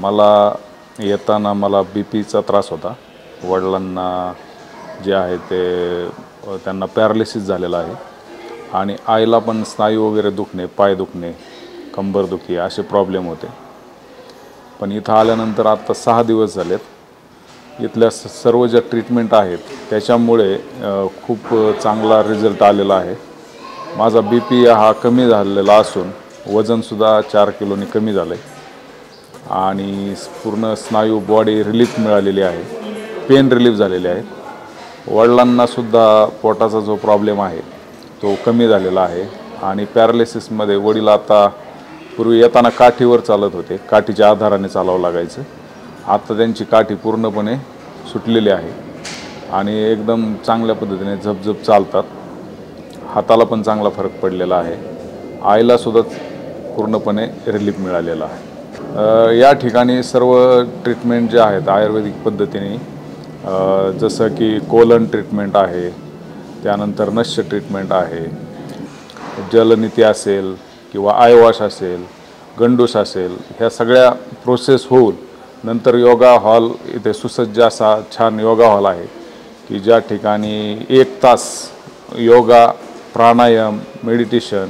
मला येताना मला बीपीचा त्रास होता। वडिलांना जे आहे ते त्यांना पॅरालिसिस झालेला आहे आणि आईला पण स्नायू वगैरे दुखणे, पाय दुखणे, कंबरदुखी असे प्रॉब्लेम होते। पण इथं आल्यानंतर आता 6 दिवस झालेत। इथल्या सर्व ज्या ट्रीटमेंट आहेत त्याच्यामुळे खूप चांगला रिझल्ट आलेला आहे। माझा बीपी हा कमी झालेला असून वजनसुद्धा 4 किलोनी कमी झालं आहे आणि पूर्ण स्नायू बॉडी रिलीफ मिळालेली आहे, पेन रिलीफ झालेले आहे। वडिलांनासुद्धा पोटाचा जो प्रॉब्लेम आहे तो कमी झालेला आहे आणि पॅरालिसिसमध्ये वडील आता पूर्वी येताना काठीवर चालत होते, काठीच्या आधाराने चालावं लागायचं। आता त्यांची काठी पूर्णपणे सुटलेली आहे आणि एकदम चांगल्या पद्धतीने झपझप चालतात। हाताला पण चांगला फरक पडलेला आहे। आईलासुद्धा पूर्णपणे रिलीफ मिळालेला आहे। या ठिकाणी सर्व ट्रीटमेंट जे आहेत आयुर्वेदिक पद्धतीने, जसं की कोलन ट्रीटमेंट आहे, त्यानंतर नस्य ट्रीटमेंट आहे, जलनीती असेल किंवा आयवॉश असेल, गंडूस असेल, ह्या सगळ्या प्रोसेस होऊन नंतर योगा हॉल इथे सुसज्ज असा छान योगा हॉल आहे की ज्या ठिकाणी 1 तास योगा, प्राणायाम, मेडिटेशन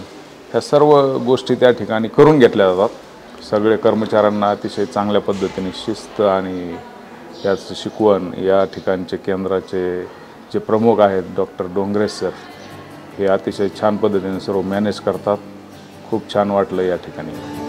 ह्या सर्व गोष्टी त्या ठिकाणी करून घेतल्या जातात। सगळे कर्मचाऱ्यांना अतिशय चांगल्या पद्धतीने शिस्त आणि त्याचं शिकवण या ठिकाणचे केंद्राचे जे प्रमुख आहेत डॉक्टर डोंगरे सर, हे अतिशय छान पद्धतीने सर्व मॅनेज करतात। खूप छान वाटलं या ठिकाणी।